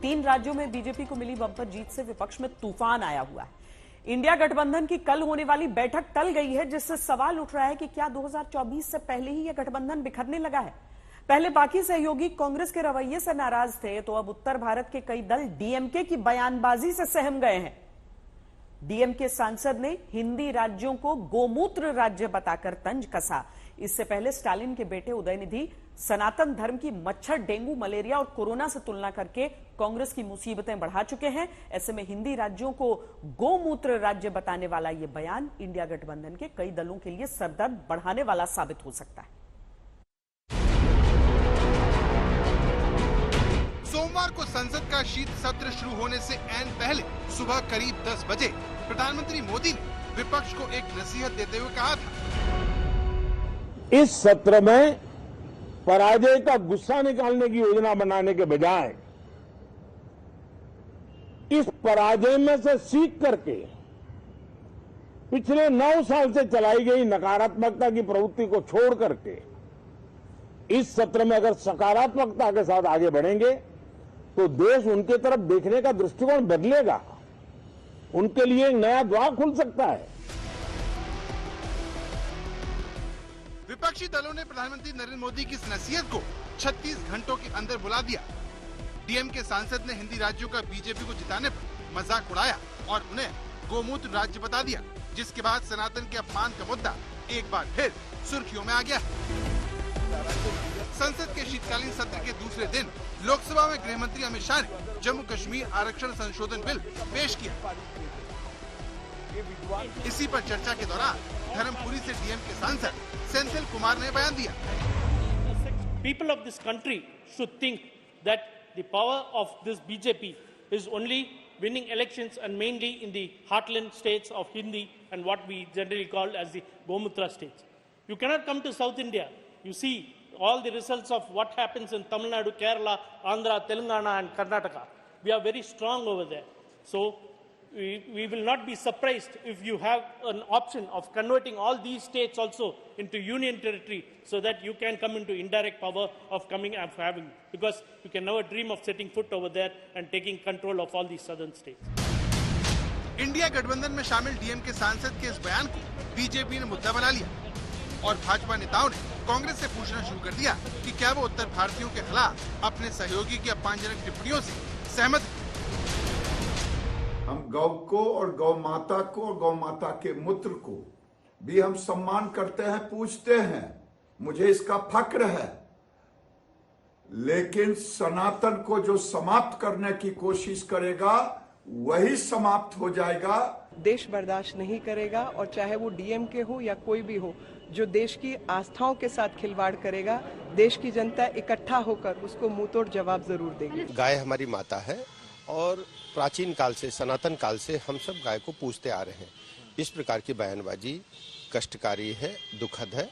3 राज्यों में बीजेपी को मिली बंपर जीत से विपक्ष में तूफान आया हुआ है। इंडिया गठबंधन की कल होने वाली बैठक टल गई है, जिससे सवाल उठ रहा है कि क्या 2024 से पहले ही यह गठबंधन बिखरने लगा है। पहले बाकी सहयोगी कांग्रेस के रवैये से नाराज थे, तो अब उत्तर भारत के कई दल डीएमके की बयानबाजी से सहम गए हैं। डीएमके सांसद ने हिंदी राज्यों को गोमूत्र राज्य बताकर तंज कसा। इससे पहले स्टालिन के बेटे उदयनिधि सनातन धर्म की मच्छर, डेंगू, मलेरिया और कोरोना से तुलना करके कांग्रेस की मुसीबतें बढ़ा चुके हैं। ऐसे में हिंदी राज्यों को गोमूत्र राज्य बताने वाला यह बयान इंडिया गठबंधन के कई दलों के लिए सरदर्द बढ़ाने वाला साबित हो सकता है। सोमवार को संसद का शीत सत्र शुरू होने से ऐन पहले सुबह करीब 10 बजे प्रधानमंत्री मोदी ने विपक्ष को एक नसीहत देते हुए कहा था, इस सत्र में पराजय का गुस्सा निकालने की योजना बनाने के बजाय इस पराजय में से सीख करके पिछले 9 साल से चलाई गई नकारात्मकता की प्रवृत्ति को छोड़ करके इस सत्र में अगर सकारात्मकता के साथ आगे बढ़ेंगे तो देश उनके तरफ देखने का दृष्टिकोण बदलेगा, उनके लिए एक नया द्वार खुल सकता है। विपक्षी दलों ने प्रधानमंत्री नरेंद्र मोदी की इस नसीहत को 36 घंटों के अंदर बुला दिया। डीएमके सांसद ने हिंदी राज्यों का बीजेपी को जिताने पर मजाक उड़ाया और उन्हें गोमूत्र राज्य बता दिया, जिसके बाद सनातन के अपमान का मुद्दा एक बार फिर सुर्खियों में आ गया। संसद के शीतकालीन सत्र के दूसरे दिन लोकसभा में गृह मंत्री अमित शाह ने जम्मू कश्मीर आरक्षण संशोधन बिल पेश किया। इसी पर चर्चा के दौरान धर्मपुरी से डीएमके सांसद सेंथिल कुमार ने बयान दिया, People of this country should think that the power of this BJP is only winning elections and mainly in the heartland states of Hindi and what we generally call as the Gomutra states. You cannot come to South India. You see all the results of what happens in Tamil Nadu, Kerala, Andhra, Telangana and Karnataka. We are very strong over there. So we will not be surprised if you have an option of converting all these states also into union territory so that you can come into indirect power of coming and having, because you can never dream of setting foot over there and taking control of all these southern states. India गठबंधन में शामिल DMK सांसद के इस बयान को BJP ने मुद्दा बना लिया और भाजपा नेताओं ने कांग्रेस से पूछना शुरू कर दिया कि क्या वो उत्तर भारतीयों के खिलाफ अपने सहयोगी की अपमानजनक टिप्पणियों से सहमत हैं। हम गौ को और गौ माता को और गौ माता के मूत्र को भी हम सम्मान करते हैं, पूजते हैं, मुझे इसका फक्र है। लेकिन सनातन को जो समाप्त करने की कोशिश करेगा वही समाप्त हो जाएगा। देश बर्दाश्त नहीं करेगा और चाहे वो डीएमके हो या कोई भी हो, जो देश की आस्थाओं के साथ खिलवाड़ करेगा, देश की जनता इकट्ठा होकर उसको मुंहतोड़ जवाब जरूर देगी। गाय हमारी माता है और प्राचीन काल से, सनातन काल से हम सब गाय को पूजते आ रहे हैं। इस प्रकार की बयानबाजी कष्टकारी है, दुखद है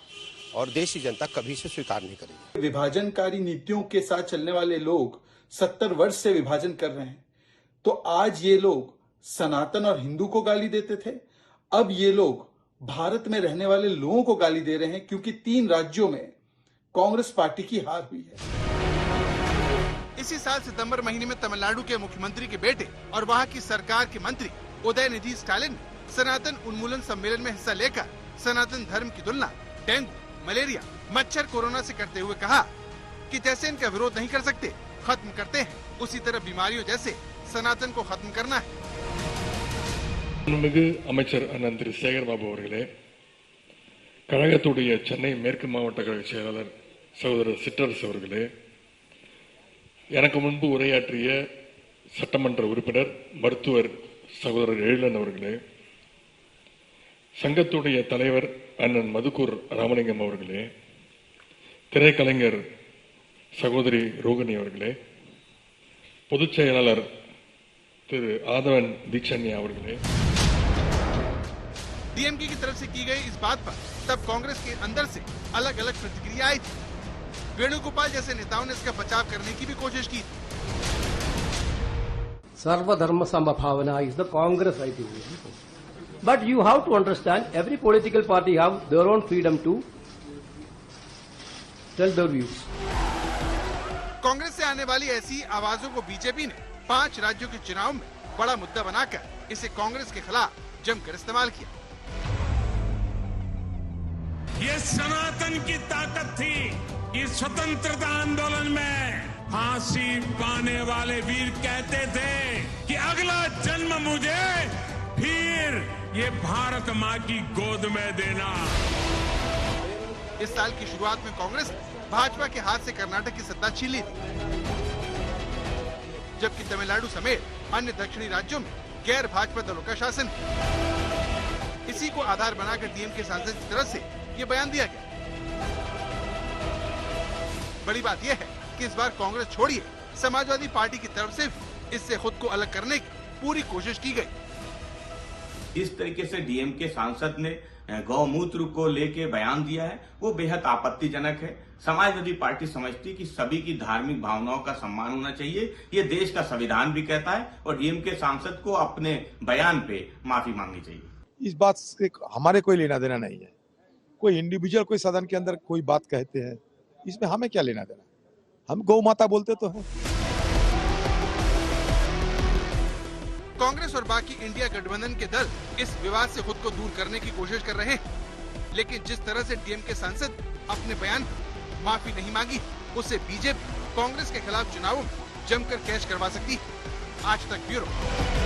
और देश की जनता कभी से स्वीकार नहीं करेगी। विभाजनकारी नीतियों के साथ चलने वाले लोग 70 वर्ष से विभाजन कर रहे हैं, तो आज ये लोग सनातन और हिंदू को गाली देते थे, अब ये लोग भारत में रहने वाले लोगों को गाली दे रहे हैं क्योंकि 3 राज्यों में कांग्रेस पार्टी की हार हुई है। इसी साल सितंबर महीने में तमिलनाडु के मुख्यमंत्री के बेटे और वहां की सरकार के मंत्री उदयनिधि स्टालिन ने सनातन उन्मूलन सम्मेलन में हिस्सा लेकर सनातन धर्म की तुलना डेंगू, मलेरिया, मच्छर, कोरोना से करते हुए कहा कि जैसे इनका विरोध नहीं कर सकते, खत्म करते हैं, उसी तरह बीमारियों जैसे सनातन को खत्म करना है। அமைச்சர் அண்ணன் திரு சேகர்பாபு அவர்களே, கழகத்துடைய சென்னை மேற்கு மாவட்ட கழக செயலாளர் சகோதரர் சிற்றரசு அவர்களே, எனக்கு முன்பு உரையாற்றிய சட்டமன்ற உறுப்பினர் மருத்துவர் சகோதரர் எழிலன் அவர்களே, சங்கத்துடைய தலைவர் அண்ணன் மதுக்கூர் ராமலிங்கம் அவர்களே, திரைக்கலைஞர் சகோதரி ரோகிணி அவர்களே, பொதுச் செயலாளர் திரு ஆதவன் தீட்சண்யா அவர்களே। डीएमके की तरफ से की गई इस बात पर तब कांग्रेस के अंदर से अलग अलग प्रतिक्रिया आई थी। वेणुगोपाल जैसे नेताओं ने इसका बचाव करने की भी कोशिश की। सर्वधर्म समभावना is the Congress ideology. But you have to understand, every political party have their own freedom to tell their views. Congress से आने वाली ऐसी आवाजों को बीजेपी ने 5 राज्यों के चुनाव में बड़ा मुद्दा बनाकर इसे कांग्रेस के खिलाफ जमकर इस्तेमाल किया। ये सनातन की ताकत थी। इस स्वतंत्रता आंदोलन में फांसी पाने वाले वीर कहते थे कि अगला जन्म मुझे फिर ये भारत माँ की गोद में देना। इस साल की शुरुआत में कांग्रेस ने भाजपा के हाथ से कर्नाटक की सत्ता छीन ली थी, जबकि तमिलनाडु समेत अन्य दक्षिणी राज्यों में गैर भाजपा दलों का शासन है। इसी को आधार बनाकर डीएमके सांसद की तरफ से ये बयान दिया गया। बड़ी बात यह है कि इस बार कांग्रेस छोड़िए समाजवादी पार्टी की तरफ से भी इससे खुद को अलग करने की पूरी कोशिश की गई। इस तरीके से डीएमके सांसद ने गौमूत्र को लेके बयान दिया है, वो बेहद आपत्तिजनक है। समाजवादी पार्टी समझती कि सभी की धार्मिक भावनाओं का सम्मान होना चाहिए, ये देश का संविधान भी कहता है, और डीएमके सांसद को अपने बयान पे माफी मांगनी चाहिए। इस बात से हमारे कोई लेना देना नहीं है। कोई इंडिविजुअल कोई सदन के अंदर कोई बात कहते हैं, इसमें हमें क्या लेना देना। हम गौ माता बोलते तो हैं। कांग्रेस और बाकी इंडिया गठबंधन के दल इस विवाद से खुद को दूर करने की कोशिश कर रहे हैं, लेकिन जिस तरह से डीएमके सांसद अपने बयान पर माफी नहीं मांगी, उससे बीजेपी कांग्रेस के खिलाफ चुनावों में जमकर कैश करवा सकती है। आज तक ब्यूरो।